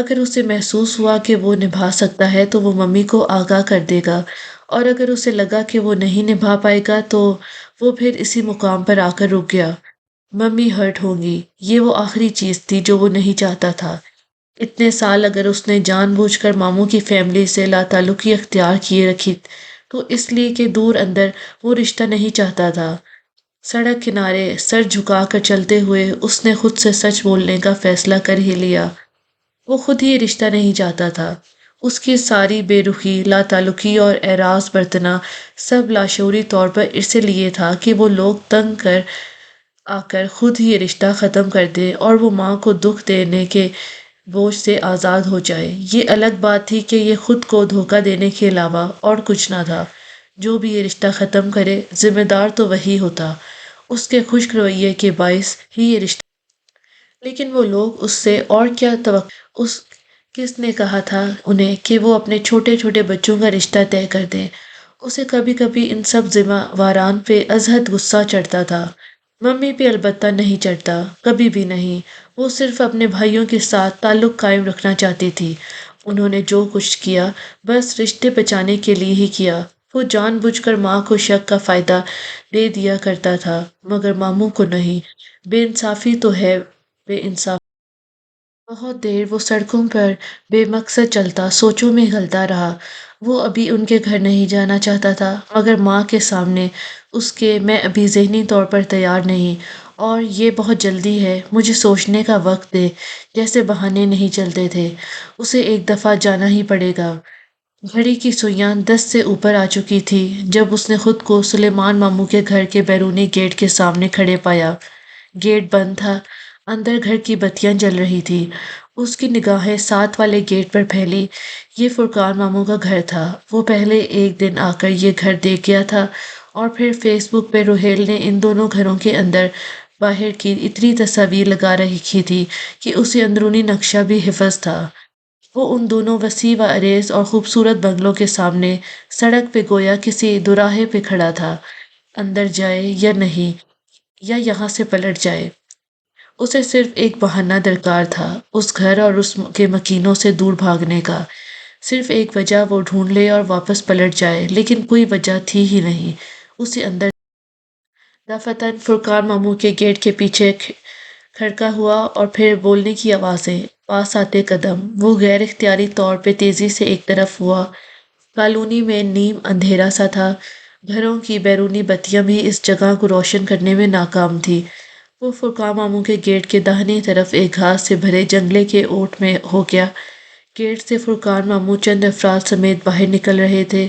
اگر اسے محسوس ہوا کہ وہ نبھا سکتا ہے تو وہ ممی کو آگاہ کر دے گا، اور اگر اسے لگا کہ وہ نہیں نبھا پائے گا تو وہ پھر اسی مقام پر آ کر رک گیا۔ ممی ہرٹ ہوں گی، یہ وہ آخری چیز تھی جو وہ نہیں چاہتا تھا۔ اتنے سال اگر اس نے جان بوجھ کر ماموں کی فیملی سے لا تعلقی اختیار کیے رکھی تو اس لیے کہ دور اندر وہ رشتہ نہیں چاہتا تھا۔ سڑک کنارے سر جھکا کر چلتے ہوئے اس نے خود سے سچ بولنے کا فیصلہ کر ہی لیا۔ وہ خود ہی یہ رشتہ نہیں چاہتا تھا۔ اس کی ساری بے رخی، لا تعلقی اور اعراض برتنا سب لاشعوری طور پر اس لیے تھا کہ وہ لوگ تنگ کر آ کر خود ہی یہ رشتہ ختم کر دے اور وہ ماں کو دکھ دینے کے بوجھ سے آزاد ہو جائے۔ یہ الگ بات تھی کہ یہ خود کو دھوکہ دینے کے علاوہ اور کچھ نہ تھا۔ جو بھی یہ رشتہ ختم کرے ذمہ دار تو وہی ہوتا، اس کے خشک رویے کے باعث ہی یہ رشتہ۔ لیکن وہ لوگ اس سے اور کیا توقع؟ کس نے کہا تھا انہیں کہ وہ اپنے چھوٹے چھوٹے بچوں کا رشتہ طے کر دیں؟ اسے کبھی کبھی ان سب ذمہ واران پہ ازحد غصہ چڑھتا تھا۔ ممی پہ البتہ نہیں چڑھتا، کبھی بھی نہیں۔ وہ صرف اپنے بھائیوں کے ساتھ تعلق قائم رکھنا چاہتی تھی۔ انہوں نے جو کچھ کیا بس رشتے بچانے کے لیے ہی کیا۔ وہ جان بوجھ کر ماں کو شک کا فائدہ دے دیا کرتا تھا مگر ماموں کو نہیں۔ بے انصافی تو ہے بے انصافی۔ بہت دیر وہ سڑکوں پر بے مقصد چلتا، سوچوں میں گھلتا رہا۔ وہ ابھی ان کے گھر نہیں جانا چاہتا تھا مگر ماں کے سامنے اس کے میں ابھی ذہنی طور پر تیار نہیں، اور یہ بہت جلدی ہے، مجھے سوچنے کا وقت دے جیسے بہانے نہیں چلتے تھے۔ اسے ایک دفعہ جانا ہی پڑے گا۔ گھڑی کی سوئیاں 10 سے اوپر آ چکی تھی جب اس نے خود کو سلیمان ماموں کے گھر کے بیرونی گیٹ کے سامنے کھڑے پایا۔ گیٹ بند تھا، اندر گھر کی بتیاں جل رہی تھی۔ اس کی نگاہیں ساتھ والے گیٹ پر پھیلی۔ یہ فرقان ماموں کا گھر تھا۔ وہ پہلے ایک دن آ کر یہ گھر دیکھ گیا تھا اور پھر فیس بک پہ روہیل نے ان دونوں گھروں کے اندر باہر کی اتنی تصاویر لگا رکھی تھی کہ اسے اندرونی نقشہ بھی حفظ تھا۔ وہ ان دونوں وسیع و عریض اور خوبصورت بنگلوں کے سامنے سڑک پہ گویا کسی دوراہے پہ کھڑا تھا۔ اندر جائے یا نہیں، یا یہاں سے پلٹ جائے؟ اسے صرف ایک بہانہ درکار تھا اس گھر اور اس کے مکینوں سے دور بھاگنے کا۔ صرف ایک وجہ وہ ڈھونڈ لے اور واپس پلٹ جائے، لیکن کوئی وجہ تھی ہی نہیں۔ اسے اندر دفتن فرقان ماموں کے گیٹ کے پیچھے کھڑکا ہوا اور پھر بولنے کی آوازیں، پاس آتے قدم۔ وہ غیر اختیاری طور پہ تیزی سے ایک طرف ہوا۔ کالونی میں نیم اندھیرا سا تھا، گھروں کی بیرونی بتیاں بھی اس جگہ کو روشن کرنے میں ناکام تھی۔ وہ فرقان ماموں کے گیٹ کے داہنی طرف ایک گھاس سے بھرے جنگلے کے اوٹ میں ہو گیا۔ گیٹ سے فرقان ماموں چند افراد سمیت باہر نکل رہے تھے،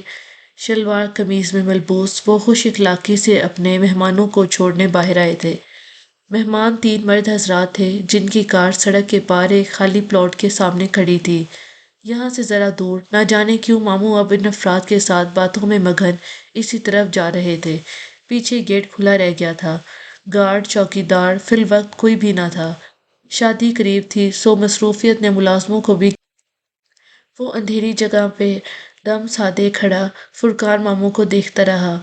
شلوار قمیض میں ملبوس۔ وہ خوش اخلاقی سے اپنے مہمانوں کو چھوڑنے باہر آئے تھے۔ مہمان 3 مرد حضرات تھے جن کی کار سڑک کے پار ایک خالی پلاٹ کے سامنے کھڑی تھی۔ یہاں سے ذرا دور، نہ جانے کیوں ماموں اب ان افراد کے ساتھ باتوں میں مگن اسی طرف جا رہے تھے۔ پیچھے گیٹ کھلا رہ گیا تھا، گارڈ چوکیدار فی الوقت کوئی بھی نہ تھا۔ شادی قریب تھی سو مصروفیت نے ملازموں کو بھی۔ وہ اندھیری جگہ پہ دم سادے کھڑا فرقان ماموں کو دیکھتا رہا۔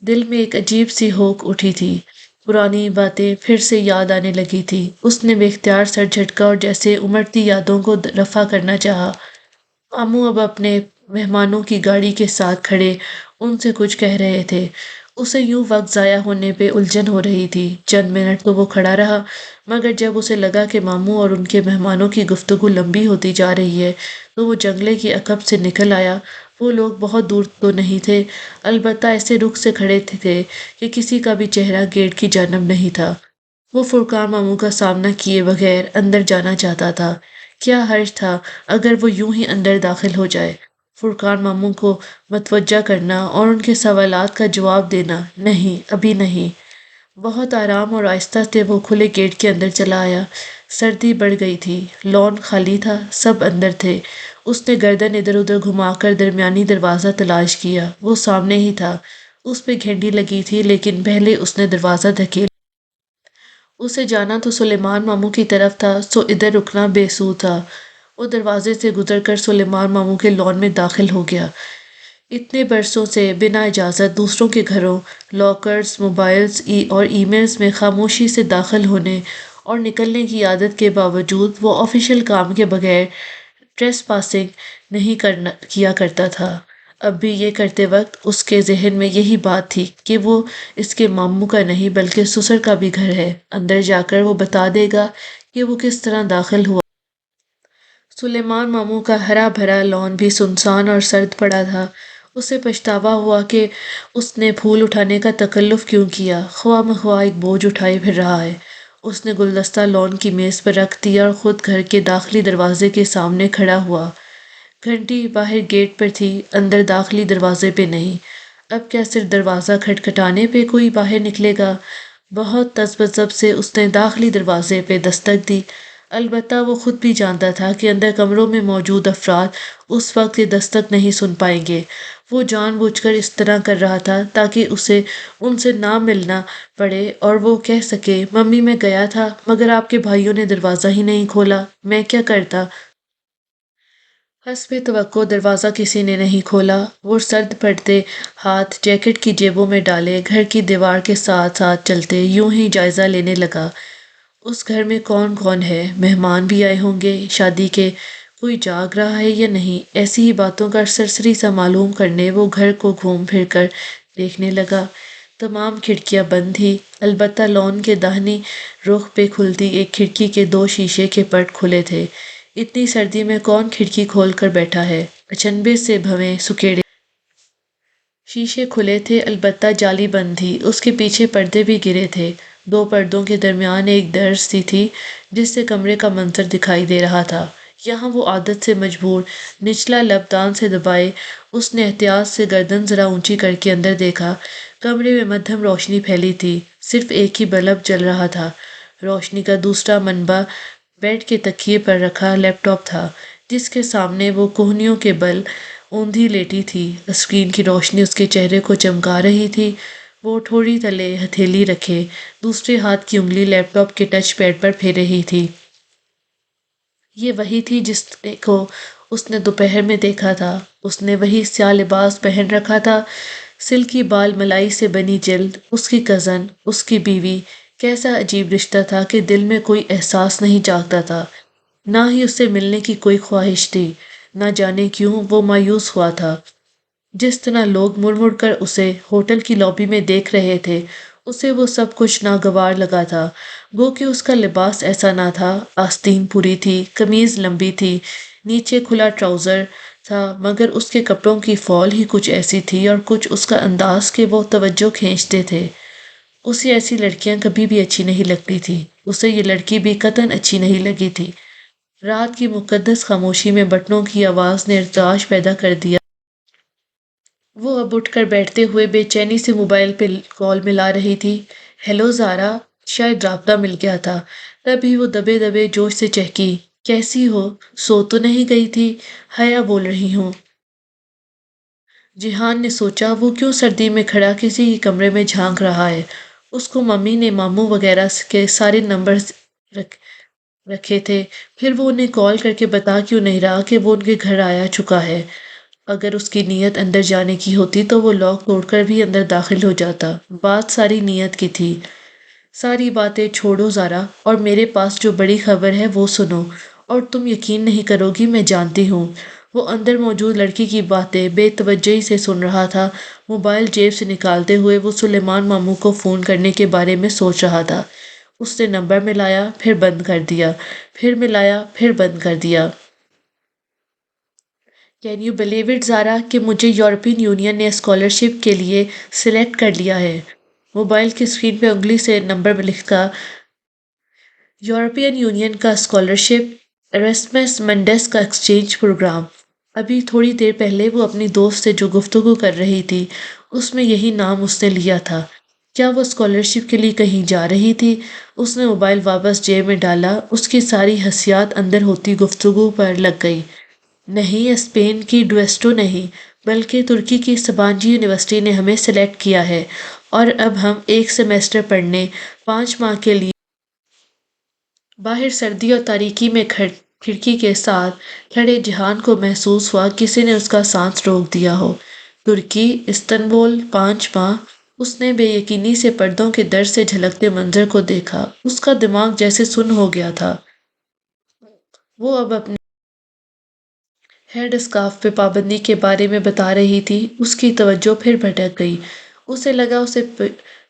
دل میں ایک عجیب سی ہوک اٹھی تھی، پرانی باتیں پھر سے یاد آنے لگی تھی۔ اس نے بے اختیار سر جھٹکا اور جیسے امڑتی یادوں کو رفع کرنا چاہا۔ ماموں اب اپنے مہمانوں کی گاڑی کے ساتھ کھڑے ان سے کچھ کہہ رہے تھے۔ اسے یوں وقت ضائع ہونے پہ الجھن ہو رہی تھی۔ چند منٹ تو وہ کھڑا رہا مگر جب اسے لگا کہ ماموں اور ان کے مہمانوں کی گفتگو لمبی ہوتی جا رہی ہے تو وہ جنگلے کی عقب سے نکل آیا۔ وہ لوگ بہت دور تو نہیں تھے، البتہ ایسے رخ سے کھڑے تھے کہ کسی کا بھی چہرہ گیٹ کی جانب نہیں تھا۔ وہ فرقان ماموں کا سامنا کیے بغیر اندر جانا چاہتا تھا۔ کیا حرج تھا اگر وہ یوں ہی اندر داخل ہو جائے؟ فرقان ماموں کو متوجہ کرنا اور ان کے سوالات کا جواب دینا؟ نہیں، ابھی نہیں۔ بہت آرام اور آہستہ سے وہ کھلے گیٹ کے اندر چلا آیا۔ سردی بڑھ گئی تھی، لان خالی تھا، سب اندر تھے۔ اس نے گردن ادھر ادھر گھما کر درمیانی دروازہ تلاش کیا۔ وہ سامنے ہی تھا، اس پہ گھنٹی لگی تھی لیکن پہلے اس نے دروازہ دھکیلا۔ اسے جانا تو سلیمان ماموں کی طرف تھا سو ادھر رکنا بے سود تھا۔ وہ دروازے سے گزر کر سلیمان ماموں کے لان میں داخل ہو گیا۔ اتنے برسوں سے بنا اجازت دوسروں کے گھروں، لاکرز، موبائلز اور ای میلز میں خاموشی سے داخل ہونے اور نکلنے کی عادت کے باوجود وہ آفیشیل کام کے بغیر ٹریس پاسنگ نہیں کیا کرتا تھا۔ اب بھی یہ کرتے وقت اس کے ذہن میں یہی بات تھی کہ وہ اس کے ماموں کا نہیں بلکہ سسر کا بھی گھر ہے۔ اندر جا کر وہ بتا دے گا کہ وہ کس طرح داخل ہوا۔ سلیمان ماموں کا ہرا بھرا لان بھی سنسان اور سرد پڑا تھا۔ اسے پچھتاوا ہوا کہ اس نے پھول اٹھانے کا تکلف کیوں کیا، خواہ مخواہ ایک بوجھ اٹھائے پھر رہا ہے۔ اس نے گلدستہ لان کی میز پر رکھ دیا اور خود گھر کے داخلی دروازے کے سامنے کھڑا ہوا۔ گھنٹی باہر گیٹ پر تھی، اندر داخلی دروازے پہ نہیں۔ اب کیا صرف دروازہ کھٹکھٹانے پہ کوئی باہر نکلے گا؟ بہت تذبذب سے اس نے داخلی دروازے پہ دستک دی۔ البتہ وہ خود بھی جانتا تھا کہ اندر کمروں میں موجود افراد اس وقت یہ دستک نہیں سن پائیں گے۔ وہ جان بوجھ کر اس طرح کر رہا تھا تاکہ اسے ان سے نہ ملنا پڑے اور وہ کہہ سکے، ممی میں گیا تھا مگر آپ کے بھائیوں نے دروازہ ہی نہیں کھولا، میں کیا کرتا؟ حسب توقع دروازہ کسی نے نہیں کھولا۔ وہ سرد پڑتے ہاتھ جیکٹ کی جیبوں میں ڈالے گھر کی دیوار کے ساتھ ساتھ چلتے یوں ہی جائزہ لینے لگا۔ اس گھر میں کون کون ہے، مہمان بھی آئے ہوں گے شادی کے، کوئی جاگ رہا ہے یا نہیں، ایسی ہی باتوں کا سرسری سا معلوم کرنے وہ گھر کو گھوم پھر کر دیکھنے لگا۔ تمام کھڑکیاں بند تھیں، البتہ لان کے داہنی رخ پہ کھلتی ایک کھڑکی کے 2 شیشے کے پٹ کھلے تھے۔ اتنی سردی میں کون کھڑکی کھول کر بیٹھا ہے؟ اچنبے سے بھویں سکیڑے شیشے کھلے تھے، البتہ جالی بند تھی۔ اس کے پیچھے پردے بھی گرے تھے۔ 2 پردوں کے درمیان ایک درز سی تھی جس سے کمرے کا منظر دکھائی دے رہا تھا۔ یہاں وہ عادت سے مجبور نچلا لب دان سے دبائے اس نے احتیاط سے گردن ذرا اونچی کر کے اندر دیکھا۔ کمرے میں مدھم روشنی پھیلی تھی، صرف ایک ہی بلب جل رہا تھا۔ روشنی کا دوسرا منبع بیڈ کے تکیے پر رکھا لیپ ٹاپ تھا جس کے سامنے وہ کوہنیوں کے بل اوندھی لیٹی تھی۔ اسکرین کی روشنی اس کے چہرے کو چمکا رہی تھی۔ وہ ٹھوڑی تلے ہتھیلی رکھے دوسرے ہاتھ کی انگلی لیپ ٹاپ کے ٹچ پیڈ پر پھیر رہی تھی۔ یہ وہی تھی جس کو اس نے دوپہر میں دیکھا تھا۔ اس نے وہی سیاہ لباس پہن رکھا تھا، سلکی بال ملائی سے بنی جلد، اس کی کزن، اس کی بیوی۔ کیسا عجیب رشتہ تھا کہ دل میں کوئی احساس نہیں جاگتا تھا، نہ ہی اس سے ملنے کی کوئی خواہش تھی۔ نہ جانے کیوں وہ مایوس ہوا تھا۔ جس طرح لوگ مڑ مڑ کر اسے ہوٹل کی لابی میں دیکھ رہے تھے، اسے وہ سب کچھ ناگوار لگا تھا۔ گو کہ اس کا لباس ایسا نہ تھا، آستین پوری تھی، قمیض لمبی تھی، نیچے کھلا ٹراؤزر تھا، مگر اس کے کپڑوں کی فال ہی کچھ ایسی تھی اور کچھ اس کا انداز کہ وہ توجہ کھینچتے تھے۔ اسے ایسی لڑکیاں کبھی بھی اچھی نہیں لگتی تھی، اسے یہ لڑکی بھی قطعاً اچھی نہیں لگی تھی۔ رات کی مقدس خاموشی میں بٹنوں کی آواز نے ارتعاش پیدا کر دیا۔ وہ اب اٹھ کر بیٹھتے ہوئے بے چینی سے موبائل پہ کال ملا رہی تھی۔ ہیلو زارا، شاید رابطہ مل گیا تھا۔ تبھی وہ دبے دبے جوش سے چہکی، کیسی ہو؟ سو تو نہیں گئی تھی؟ حیا بول رہی ہوں۔ جیہان نے سوچا وہ کیوں سردی میں کھڑا کسی کے کمرے میں جھانک رہا ہے۔ اس کو ممی نے ماموں وغیرہ کے سارے نمبرز رکھے تھے، پھر وہ انہیں کال کر کے بتا کیوں نہیں رہا کہ وہ ان کے گھر آیا چکا ہے۔ اگر اس کی نیت اندر جانے کی ہوتی تو وہ لاک توڑ کر بھی اندر داخل ہو جاتا۔ بات ساری نیت کی تھی۔ ساری باتیں چھوڑو زارا، اور میرے پاس جو بڑی خبر ہے وہ سنو، اور تم یقین نہیں کرو گی، میں جانتی ہوں۔ وہ اندر موجود لڑکی کی باتیں بے توجہی سے سن رہا تھا۔ موبائل جیب سے نکالتے ہوئے وہ سلیمان ماموں کو فون کرنے کے بارے میں سوچ رہا تھا۔ اس نے نمبر ملایا، پھر بند کر دیا، پھر ملایا، پھر بند کر دیا۔ کین یو بلیو اٹ زارا کہ مجھے یورپین یونین نے اسکالرشپ کے لیے سلیکٹ کر لیا ہے۔ موبائل کی اسکرین پہ انگلی سے نمبر لکھا، یورپین یونین کا اسکالرشپ، ایراسمس منڈس کا ایکسچینج پروگرام۔ ابھی تھوڑی دیر پہلے وہ اپنی دوست سے جو گفتگو کر رہی تھی اس میں یہی نام اس نے لیا تھا۔ کیا وہ اسکالرشپ کے لیے کہیں جا رہی تھی؟ اس نے موبائل واپس جیب میں ڈالا، اس کی ساری حسیات اندر ہوتی گفتگو پر لگ گئی۔ نہیں، اسپین کی ڈویسٹو نہیں، بلکہ ترکی کی سبانجی یونیورسٹی نے ہمیں سلیکٹ کیا ہے، اور اب ہم 1 سیمسٹر پڑھنے 5 ماہ کے لیے۔ باہر سردی اور تاریکی میں کھڑکی کے ساتھ کھڑے جیہان کو محسوس ہوا کسی نے اس کا سانس روک دیا ہو۔ ترکی، استنبول، 5 ماہ؟ اس نے بے یقینی سے پردوں کے در سے جھلکتے منظر کو دیکھا۔ اس کا دماغ جیسے سن ہو گیا تھا۔ وہ اب اپنے ہیڈ اسکارف پہ پابندی کے بارے میں بتا رہی تھی۔ اس کی توجہ پھر بھٹک گئی۔ اسے لگا اسے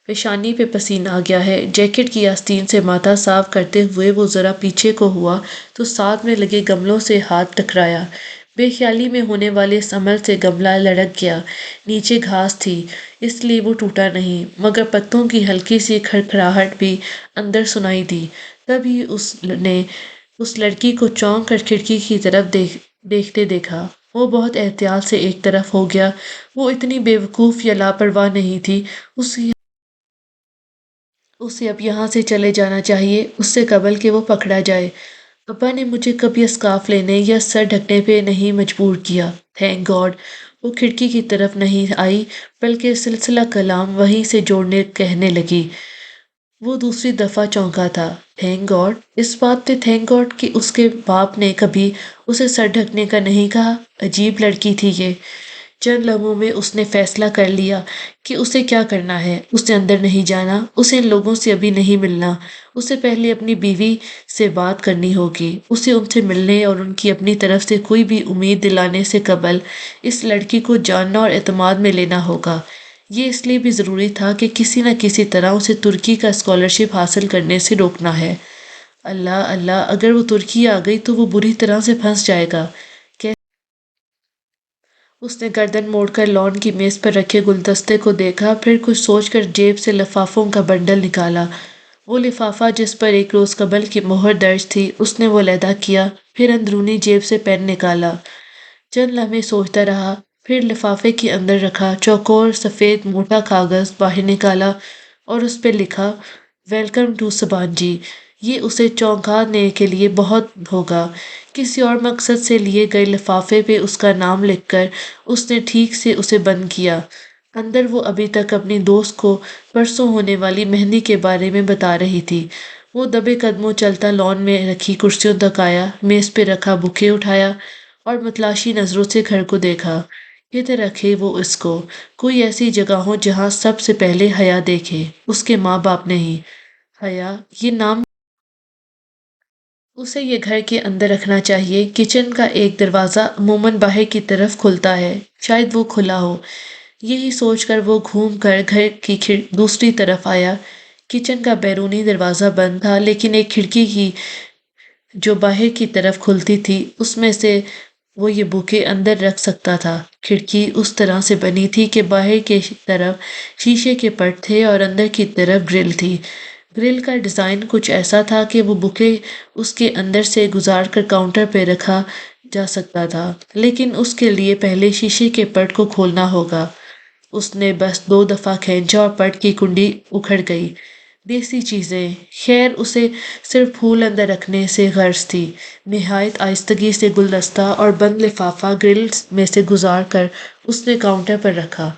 پیشانی پہ پسینہ آ گیا ہے۔ جیکٹ کی آستین سے ماتھا صاف کرتے ہوئے وہ ذرا پیچھے کو ہوا تو ساتھ میں لگے گملوں سے ہاتھ ٹکرایا۔ بے خیالی میں ہونے والے اس عمل سے گملہ لڑک گیا۔ نیچے گھاس تھی اس لیے وہ ٹوٹا نہیں، مگر پتوں کی ہلکی سی کھڑکھڑاہٹ بھی اندر سنائی دی۔ تبھی اس نے اس لڑکی کو چونک کر کھڑکی کی طرف دیکھتے دیکھا۔ وہ بہت احتیاط سے ایک طرف ہو گیا۔ وہ اتنی بے وقوف یا لاپرواہ نہیں تھی۔ اسے اب یہاں سے چلے جانا چاہیے، اس سے قبل کہ وہ پکڑا جائے۔ ابا نے مجھے کبھی اسکارف لینے یا سر ڈھکنے پہ نہیں مجبور کیا، تھینک گاڈ۔ وہ کھڑکی کی طرف نہیں آئی بلکہ سلسلہ کلام وہیں سے جوڑنے کہنے لگی۔ وہ دوسری دفعہ چونکا تھا۔ Thank God? اس بات پہ تھینک گاڈ کہ اس کے باپ نے کبھی اسے سر ڈھکنے کا نہیں کہا؟ عجیب لڑکی تھی یہ۔ چند لمحوں میں اس نے فیصلہ کر لیا کہ اسے کیا کرنا ہے۔ اسے اندر نہیں جانا، اسے ان لوگوں سے ابھی نہیں ملنا۔ اسے پہلے اپنی بیوی سے بات کرنی ہوگی۔ اسے ان سے ملنے اور ان کی اپنی طرف سے کوئی بھی امید دلانے سے قبل اس لڑکی کو جاننا اور اعتماد میں لینا ہوگا۔ یہ اس لیے بھی ضروری تھا کہ کسی نہ کسی طرح اسے ترکی کا اسکالرشپ حاصل کرنے سے روکنا ہے۔ اللہ اللہ، اگر وہ ترکی آ گئی تو وہ بری طرح سے پھنس جائے گا۔ اس نے گردن موڑ کر لان کی میز پر رکھے گلدستے کو دیکھا، پھر کچھ سوچ کر جیب سے لفافوں کا بنڈل نکالا۔ وہ لفافہ جس پر ایک روز قبل کی مہر درج تھی، اس نے وہ علیحدہ کیا، پھر اندرونی جیب سے پین نکالا۔ چند لمحے سوچتا رہا، پھر لفافے کے اندر رکھا چوکور سفید موٹا کاغذ باہر نکالا اور اس پہ لکھا، ویلکم ٹو سبانجی۔ یہ اسے چونکانے کے لیے بہت ہوگا۔ کسی اور مقصد سے لیے گئے لفافے پہ اس کا نام لکھ کر اس نے ٹھیک سے اسے بند کیا۔ اندر وہ ابھی تک اپنی دوست کو پرسوں ہونے والی مہندی کے بارے میں بتا رہی تھی۔ وہ دبے قدموں چلتا لان میں رکھی کرسیوں تک آیا، میز پہ رکھا بوکے اٹھایا اور متلاشی نظروں سے گھر کو دیکھا۔ کدھر رکھے وہ اس کو؟ کوئی ایسی جگہ ہو جہاں سب سے پہلے حیا دیکھے، اس کے ماں باپ نہیں۔ حیا، یہ نام اسے یہ گھر کے اندر رکھنا چاہیے۔ کچن کا ایک دروازہ عموماً باہر کی طرف کھلتا ہے، شاید وہ کھلا ہو۔ یہی سوچ کر وہ گھوم کر گھر کی دوسری طرف آیا۔ کچن کا بیرونی دروازہ بند تھا، لیکن ایک کھڑکی کی جو باہر کی طرف کھلتی تھی اس میں سے وہ یہ بوکے اندر رکھ سکتا تھا۔ کھڑکی اس طرح سے بنی تھی کہ باہر کی طرف شیشے کے پٹ تھے اور اندر کی طرف گرل تھی۔ گرل کا ڈیزائن کچھ ایسا تھا کہ وہ بوکے اس کے اندر سے گزار کر کاؤنٹر پہ رکھا جا سکتا تھا، لیکن اس کے لیے پہلے شیشے کے پٹ کو کھولنا ہوگا۔ اس نے بس 2 دفعہ کھینچا اور پٹ کی کنڈی اکھڑ گئی۔ دیسی چیزیں، خیر اسے صرف پھول اندر رکھنے سے غرض تھی۔ نہایت آہستگی سے گلدستہ اور بند لفافہ گرل میں سے گزار کر اس نے کاؤنٹر پر رکھا،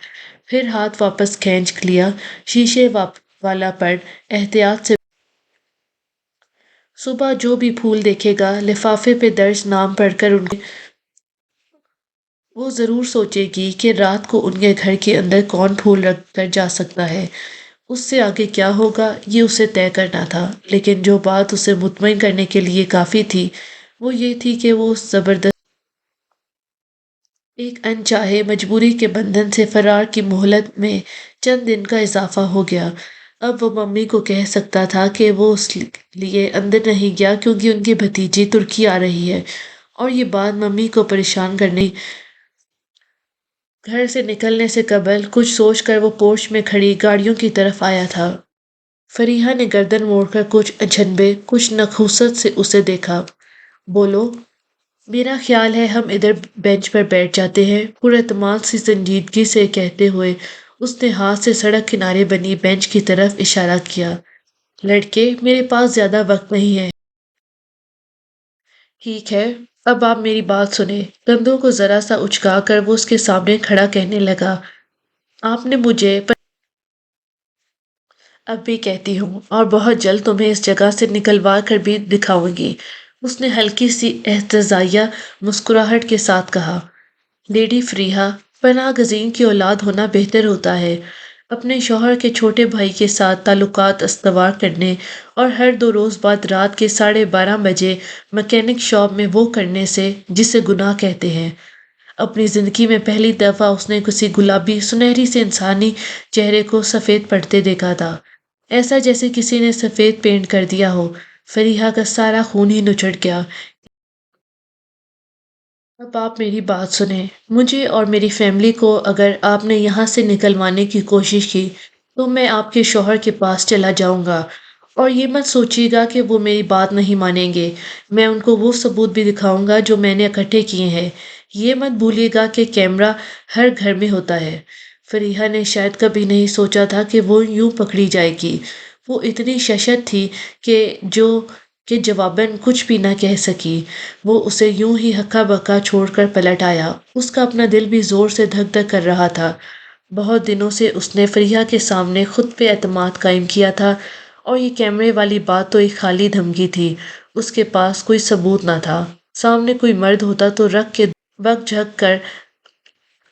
پھر ہاتھ واپس کھینچ لیا۔ شیشے والا پٹ احتیاط سے صبح جو بھی پھول دیکھے گا لفافے پہ درج نام پڑھ کر وہ ضرور سوچے گی کہ رات کو ان کے گھر کے اندر کون پھول رکھ کر جا سکتا ہے۔ اس سے آگے کیا ہوگا یہ اسے طے کرنا تھا، لیکن جو بات اسے مطمئن کرنے کے لیے کافی تھی وہ یہ تھی کہ وہ زبردست ایک انچاہے مجبوری کے بندھن سے فرار کی مہلت میں چند دن کا اضافہ ہو گیا۔ اب وہ ممی کو کہہ سکتا تھا کہ وہ اس لیے اندر نہیں گیا کیونکہ ان کی بھتیجی ترکی آ رہی ہے، اور یہ بات ممی کو پریشان کرنے گھر سے نکلنے سے قبل کچھ سوچ کر وہ پورچ میں کھڑی گاڑیوں کی طرف آیا تھا۔ فریحہ نے گردن موڑ کر کچھ اچنبھے، کچھ نخوست سے اسے دیکھا۔ بولو، میرا خیال ہے ہم ادھر بینچ پر بیٹھ جاتے ہیں، پراعتماد سی سنجیدگی سے کہتے ہوئے اس نے ہاتھ سے سڑک کنارے بنی بینچ کی طرف اشارہ کیا۔ لڑکے، میرے پاس زیادہ وقت نہیں ہے۔ ٹھیک ہے، اب آپ میری بات سنیں۔ کندھوں کو ذرا سا اچکا کر وہ اس کے سامنے کھڑا کہنے لگا، آپ نے مجھے اب بھی کہتی ہوں، اور بہت جلد تمہیں اس جگہ سے نکلوا کر بھی دکھاؤں گی۔ اس نے ہلکی سی احتجاجیہ مسکراہٹ کے ساتھ کہا۔ لیڈی فریحہ، پناہ گزین کی اولاد ہونا بہتر ہوتا ہے۔ اپنے شوہر کے چھوٹے بھائی کے ساتھ تعلقات استوار کرنے اور ہر 2 روز بعد رات کے 12:30 بجے مکینک شاپ میں وہ کرنے سے جسے گناہ کہتے ہیں۔ اپنی زندگی میں پہلی دفعہ اس نے کسی گلابی سنہری سے انسانی چہرے کو سفید پڑھتے دیکھا تھا، ایسا جیسے کسی نے سفید پینٹ کر دیا ہو۔ فریحہ کا سارا خون ہی نچڑ گیا۔ اب آپ میری بات سنیں، مجھے اور میری فیملی کو اگر آپ نے یہاں سے نکلوانے کی کوشش کی تو میں آپ کے شوہر کے پاس چلا جاؤں گا، اور یہ مت سوچیے گا کہ وہ میری بات نہیں مانیں گے۔ میں ان کو وہ ثبوت بھی دکھاؤں گا جو میں نے اکٹھے کیے ہیں۔ یہ مت بھولیے گا کہ کیمرہ ہر گھر میں ہوتا ہے۔ فریحہ نے شاید کبھی نہیں سوچا تھا کہ وہ یوں پکڑی جائے گی۔ وہ اتنی ششت تھی کہ جو کہ جواباً کچھ بھی نہ کہہ سکی۔ وہ اسے یوں ہی ہکا بکا چھوڑ کر پلٹ آیا۔ اس کا اپنا دل بھی زور سے دھک دھک کر رہا تھا۔ بہت دنوں سے اس نے فریحہ کے سامنے خود پہ اعتماد قائم کیا تھا، اور یہ کیمرے والی بات تو ایک خالی دھمکی تھی۔ اس کے پاس کوئی ثبوت نہ تھا۔ سامنے کوئی مرد ہوتا تو رکھ کے بک جھک کر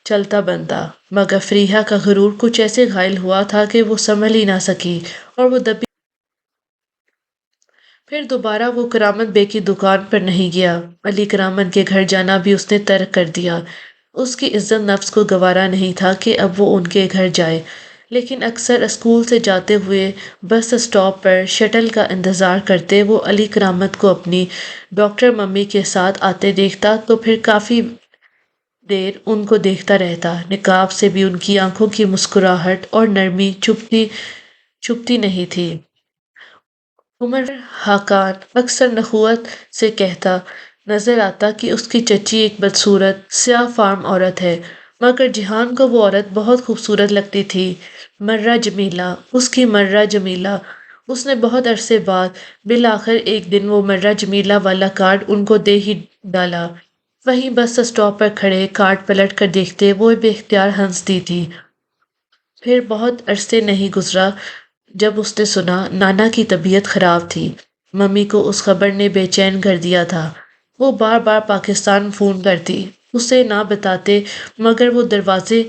چلتا بنتا، مگر فریحہ کا غرور کچھ ایسے گھائل ہوا تھا کہ وہ سنبھل ہی نہ سکی، اور وہ دبی۔ پھر دوبارہ وہ کرامت بے کی دکان پر نہیں گیا۔ علی کرامت کے گھر جانا بھی اس نے ترک کر دیا۔ اس کی عزت نفس کو گوارا نہیں تھا کہ اب وہ ان کے گھر جائے، لیکن اکثر اسکول سے جاتے ہوئے بس اسٹاپ پر شٹل کا انتظار کرتے وہ علی کرامت کو اپنی ڈاکٹر ممی کے ساتھ آتے دیکھتا تو پھر کافی دیر ان کو دیکھتا رہتا۔ نقاب سے بھی ان کی آنکھوں کی مسکراہٹ اور نرمی چھپتی نہیں تھی۔ عمر حقان اکثر نخوت سے کہتا نظر آتا کہ اس کی چچی ایک بدصورت سیاہ فام عورت ہے، مگر جہان کو وہ عورت بہت خوبصورت لگتی تھی۔ مرہ جمیلہ، اس کی مرہ جمیلہ۔ اس نے بہت عرصے بعد بالآخر ایک دن وہ مرہ جمیلہ والا کارڈ ان کو دے ہی ڈالا۔ وہیں بس اسٹاپ پر کھڑے کارڈ پلٹ کر دیکھتے وہ بے اختیار ہنستی تھی۔ پھر بہت عرصے نہیں گزرا جب اس نے سنا نانا کی طبیعت خراب تھی۔ ممی کو اس خبر نے بے چین کر دیا تھا۔ وہ بار بار پاکستان فون کرتی، اسے نہ بتاتے، مگر وہ دروازے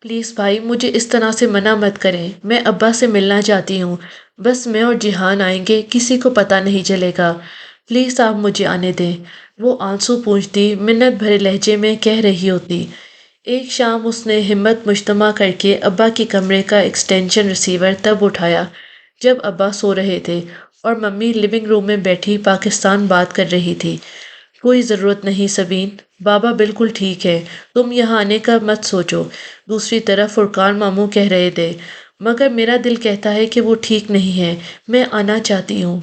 پلیز بھائی مجھے اس طرح سے منع مت کریں، میں ابا سے ملنا چاہتی ہوں، بس میں اور جہان آئیں گے، کسی کو پتہ نہیں چلے گا، پلیز آپ مجھے آنے دیں، وہ آنسو پوچھتی منت بھرے لہجے میں کہہ رہی ہوتی۔ ایک شام اس نے ہمت مجتمع کر کے ابا کے کمرے کا ایکسٹینشن ریسیور تب اٹھایا جب ابا سو رہے تھے اور ممی لیونگ روم میں بیٹھی پاکستان بات کر رہی تھی۔ کوئی ضرورت نہیں سبین، بابا بالکل ٹھیک ہے، تم یہاں آنے کا مت سوچو۔ دوسری طرف فرقان ماموں کہہ رہے تھے، مگر میرا دل کہتا ہے کہ وہ ٹھیک نہیں ہے، میں آنا چاہتی ہوں۔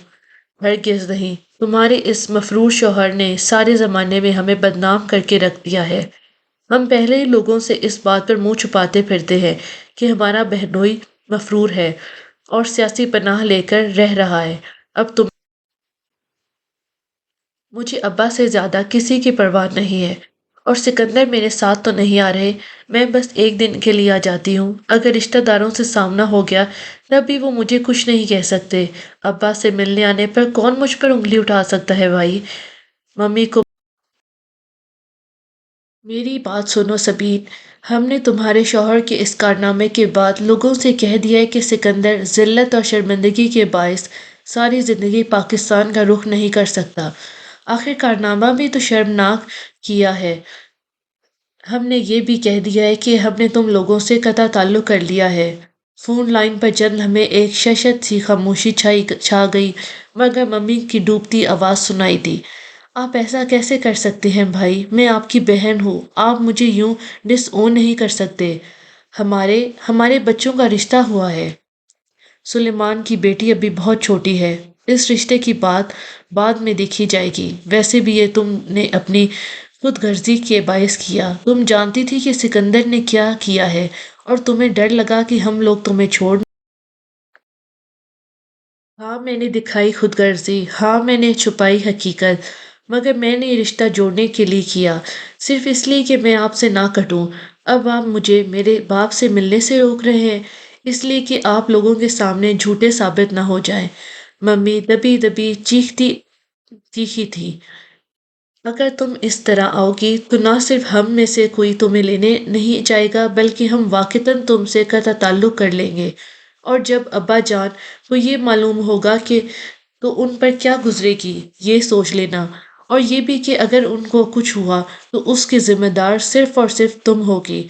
ہرگز نہیں، تمہارے اس مفرور شوہر نے سارے زمانے میں ہمیں بدنام کر کے رکھ دیا ہے۔ ہم پہلے ہی لوگوں سے اس بات پر منہ چھپاتے پھرتے ہیں کہ ہمارا بہنوئی مفرور ہے اور سیاسی پناہ لے کر رہ رہا ہے۔ اب تم مجھے ابا سے زیادہ کسی کی پرواہ نہیں ہے، اور سکندر میرے ساتھ تو نہیں آ رہے، میں بس ایک دن کے لیے آ جاتی ہوں۔ اگر رشتہ داروں سے سامنا ہو گیا تب بھی وہ مجھے کچھ نہیں کہہ سکتے۔ ابا سے ملنے آنے پر کون مجھ پر انگلی اٹھا سکتا ہے بھائی؟ ممی کو میری بات سنو سبین، ہم نے تمہارے شوہر کے اس کارنامے کے بعد لوگوں سے کہہ دیا ہے کہ سکندر ذلت اور شرمندگی کے باعث ساری زندگی پاکستان کا رخ نہیں کر سکتا۔ آخر کارنامہ بھی تو شرمناک کیا ہے۔ ہم نے یہ بھی کہہ دیا ہے کہ ہم نے تم لوگوں سے قطع تعلق کر لیا ہے۔ فون لائن پر چند لمحے ایک ششت سی خاموشی چھا گئی، مگر ممی کی ڈوبتی آواز سنائی دی۔ آپ ایسا کیسے کر سکتے ہیں بھائی؟ میں آپ کی بہن ہوں، آپ مجھے یوں ڈس اون نہیں کر سکتے۔ ہمارے بچوں کا رشتہ ہوا ہے۔ سلیمان کی بیٹی ابھی بہت چھوٹی ہے، اس رشتے کی بات بعد میں دیکھی جائے گی۔ ویسے بھی یہ تم نے اپنی خود غرضی کے باعث کیا، تم جانتی تھی کہ سکندر نے کیا کیا ہے، اور تمہیں ڈر لگا کہ ہم لوگ تمہیں چھوڑ۔ ہاں میں نے دکھائی خود غرضی، ہاں میں نے چھپائی حقیقت، مگر میں نے یہ رشتہ جوڑنے کے لیے کیا، صرف اس لیے کہ میں آپ سے نہ کٹوں۔ اب آپ مجھے میرے باپ سے ملنے سے روک رہے ہیں، اس لیے کہ آپ لوگوں کے سامنے جھوٹے ثابت نہ ہو جائیں۔ ممی دبی دبی چیختی تھی۔ اگر تم اس طرح آؤ گی تو نہ صرف ہم میں سے کوئی تمہیں لینے نہیں جائے گا بلکہ ہم واقعتاً تم سے قطع تعلق کر لیں گے، اور جب ابا جان کو یہ معلوم ہوگا کہ تو ان پر کیا گزرے گی یہ سوچ لینا، اور یہ بھی کہ اگر ان کو کچھ ہوا تو اس کے ذمہ دار صرف اور صرف تم ہوگی۔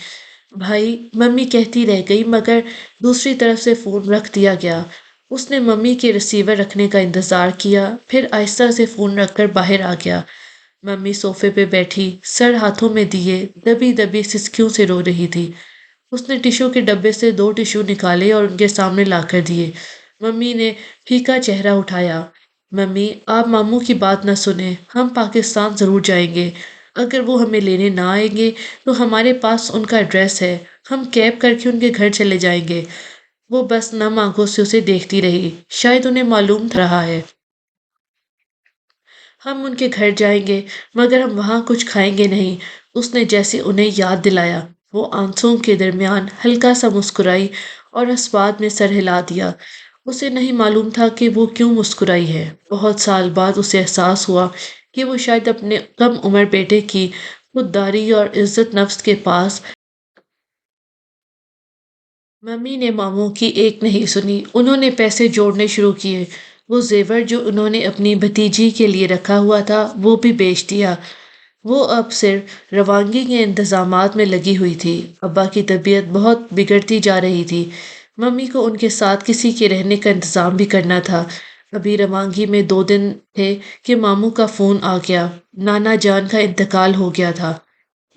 بھائی، ممی کہتی رہ گئی مگر دوسری طرف سے فون رکھ دیا گیا۔ اس نے ممی کے ریسیور رکھنے کا انتظار کیا، پھر آہستہ سے فون رکھ کر باہر آ گیا۔ ممی صوفے پہ بیٹھی سر ہاتھوں میں دیے دبی دبی سسکیوں سے رو رہی تھی۔ اس نے ٹشو کے ڈبے سے دو ٹشو نکالے اور ان کے سامنے لا کر دیے۔ ممی نے پھیکا چہرہ اٹھایا۔ ممی، آپ ماموں کی بات نہ سنیں، ہم پاکستان ضرور جائیں گے۔ اگر وہ ہمیں لینے نہ آئیں گے تو ہمارے پاس ان کا ایڈریس ہے، ہم کیب کر کے ان کے گھر چلے جائیں گے۔ وہ بس نم آنکھوں سے اسے دیکھتی رہی، شاید انہیں معلوم رہا ہے ہم ان کے گھر جائیں گے مگر ہم وہاں کچھ کھائیں گے نہیں۔ اس نے جیسے انہیں یاد دلایا، وہ آنسوں کے درمیان ہلکا سا مسکرائی اور اس بات میں سر ہلا دیا۔ اسے نہیں معلوم تھا کہ وہ کیوں مسکرائی ہے۔ بہت سال بعد اسے احساس ہوا کہ وہ شاید اپنے کم عمر بیٹے کی خودداری اور عزت نفس کے پاس۔ ممی نے ماموں کی ایک نہیں سنی، انہوں نے پیسے جوڑنے شروع کیے۔ وہ زیور جو انہوں نے اپنی بھتیجی کے لیے رکھا ہوا تھا وہ بھی بیچ دیا۔ وہ اب صرف روانگی کے انتظامات میں لگی ہوئی تھی۔ ابا کی طبیعت بہت بگڑتی جا رہی تھی، ممی کو ان کے ساتھ کسی کے رہنے کا انتظام بھی کرنا تھا۔ ابھی روانگی میں 2 دن تھے کہ ماموں کا فون آ گیا، نانا جان کا انتقال ہو گیا تھا۔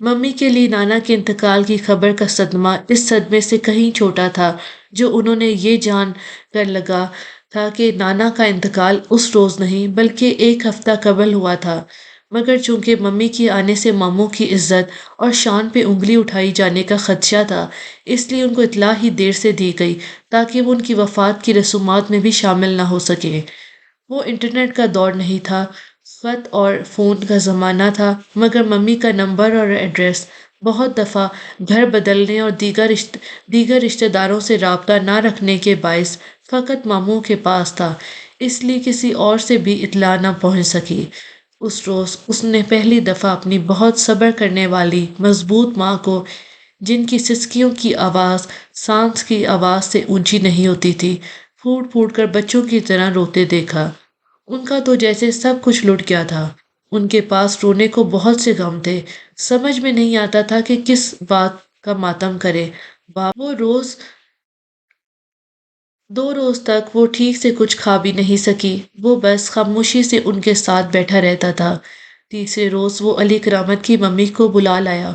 ممی کے لیے نانا کے انتقال کی خبر کا صدمہ اس صدمے سے کہیں چھوٹا تھا جو انہوں نے یہ جان کر لگا تھا کہ نانا کا انتقال اس روز نہیں بلکہ ایک ہفتہ قبل ہوا تھا۔ مگر چونکہ ممی کے آنے سے ماموں کی عزت اور شان پہ انگلی اٹھائی جانے کا خدشہ تھا، اس لیے ان کو اطلاع ہی دیر سے دی گئی تاکہ وہ ان کی وفات کی رسومات میں بھی شامل نہ ہو سکیں۔ وہ انٹرنیٹ کا دور نہیں تھا، خط اور فون کا زمانہ تھا، مگر ممی کا نمبر اور ایڈریس بہت دفعہ گھر بدلنے اور دیگر رشتہ داروں سے رابطہ نہ رکھنے کے باعث فقط ماموں کے پاس تھا، اس لیے کسی اور سے بھی اطلاع نہ پہنچ سکی۔ اس روز اس نے پہلی دفعہ اپنی بہت صبر کرنے والی مضبوط ماں کو، جن کی سسکیوں کی آواز سانس کی آواز سے اونچی نہیں ہوتی تھی، پھوٹ پھوٹ کر بچوں کی طرح روتے دیکھا۔ ان کا تو جیسے سب کچھ لٹ گیا تھا۔ ان کے پاس رونے کو بہت سے غم تھے، سمجھ میں نہیں آتا تھا کہ کس بات کا ماتم کرے۔ وہ 2 روز تک وہ ٹھیک سے کچھ کھا بھی نہیں سکی، وہ بس خاموشی سے ان کے ساتھ بیٹھا رہتا تھا۔ تیسرے روز وہ علی کرامت کی ممی کو بلا لایا۔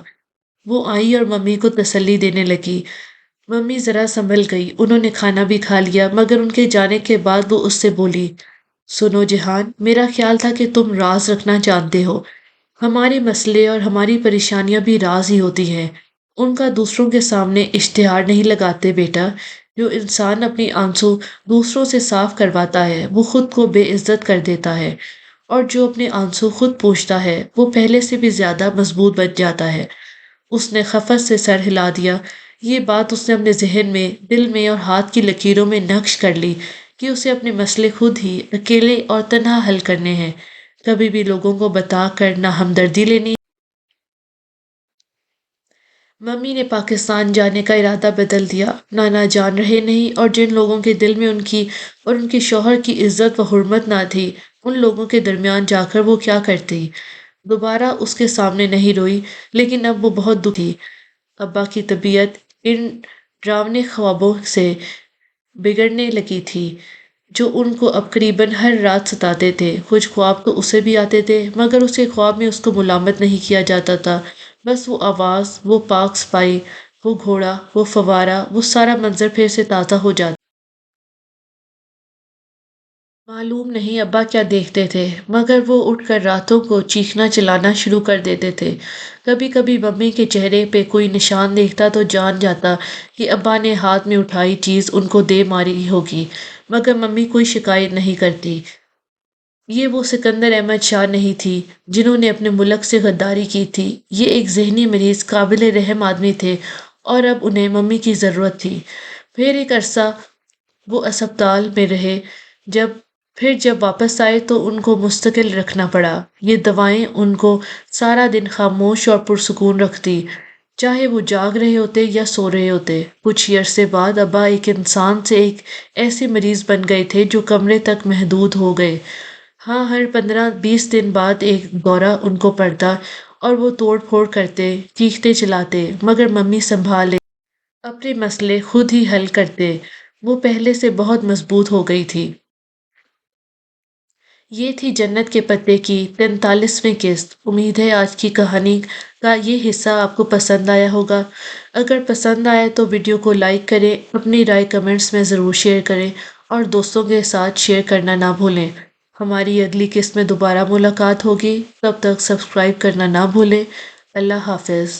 وہ آئی اور ممی کو تسلی دینے لگی۔ ممی ذرا سنبھل گئی، انہوں نے کھانا بھی کھا لیا، مگر ان کے جانے کے بعد وہ اس سے بولی، سنو جہان، میرا خیال تھا کہ تم راز رکھنا جانتے ہو۔ ہمارے مسئلے اور ہماری پریشانیاں بھی راز ہی ہوتی ہیں، ان کا دوسروں کے سامنے اشتہار نہیں لگاتے بیٹا۔ جو انسان اپنی آنسو دوسروں سے صاف کرواتا ہے وہ خود کو بے عزت کر دیتا ہے، اور جو اپنے آنسو خود پوچھتا ہے وہ پہلے سے بھی زیادہ مضبوط بن جاتا ہے۔ اس نے خفت سے سر ہلا دیا۔ یہ بات اس نے اپنے ذہن میں، دل میں اور ہاتھ کی لکیروں میں نقش کر لی کہ اسے اپنے مسئلے خود ہی اکیلے اور تنہا حل کرنے ہیں، کبھی بھی لوگوں کو بتا کر نہ ہمدردی لینی۔ ممی نے پاکستان جانے کا ارادہ بدل دیا۔ نانا جان رہے نہیں، اور جن لوگوں کے دل میں ان کی اور ان کے شوہر کی عزت و حرمت نہ تھی، ان لوگوں کے درمیان جا کر وہ کیا کرتی؟ دوبارہ اس کے سامنے نہیں روئی، لیکن اب وہ بہت دکھی تھی۔ ابا کی طبیعت ان ڈراونے خوابوں سے بگڑنے لگی تھی جو ان کو اب قریباً ہر رات ستاتے تھے۔ کچھ خواب تو اسے بھی آتے تھے، مگر اس کے خواب میں اس کو ملامت نہیں کیا جاتا تھا، بس وہ آواز، وہ پاک صفائی، وہ گھوڑا، وہ فوارہ، وہ سارا منظر پھر سے تازہ ہو جاتا۔ معلوم نہیں ابا کیا دیکھتے تھے، مگر وہ اٹھ کر راتوں کو چیخنا چلانا شروع کر دیتے تھے۔ کبھی کبھی ممی کے چہرے پہ کوئی نشان دیکھتا تو جان جاتا کہ ابا نے ہاتھ میں اٹھائی چیز ان کو دے ماری ہوگی، مگر ممی کوئی شکایت نہیں کرتی۔ یہ وہ سکندر احمد شاہ نہیں تھی جنہوں نے اپنے ملک سے غداری کی تھی، یہ ایک ذہنی مریض قابل رحم آدمی تھے، اور اب انہیں ممی کی ضرورت تھی۔ پھر ایک عرصہ وہ اسپتال میں رہے، جب پھر جب واپس آئے تو ان کو مستقل رکھنا پڑا۔ یہ دوائیں ان کو سارا دن خاموش اور پرسکون رکھتی، چاہے وہ جاگ رہے ہوتے یا سو رہے ہوتے۔ کچھ ہی عرصے بعد ابا ایک انسان سے ایک ایسے مریض بن گئے تھے جو کمرے تک محدود ہو گئے۔ ہاں، ہر 15-20 دن بعد ایک دورہ ان کو پڑتا اور وہ توڑ پھوڑ کرتے، چیختے چلاتے، مگر ممی سنبھالے، اپنے مسئلے خود ہی حل کرتے۔ وہ پہلے سے بہت مضبوط ہو گئی تھی۔ یہ تھی جنت کے پتے کی 43ویں قسط۔ امید ہے آج کی کہانی کا یہ حصہ آپ کو پسند آیا ہوگا۔ اگر پسند آیا تو ویڈیو کو لائک کریں، اپنی رائے کمنٹس میں ضرور شیئر کریں اور دوستوں کے ساتھ شیئر کرنا نہ بھولیں۔ ہماری اگلی قسط میں دوبارہ ملاقات ہوگی، تب تک سبسکرائب کرنا نہ بھولیں۔ اللہ حافظ۔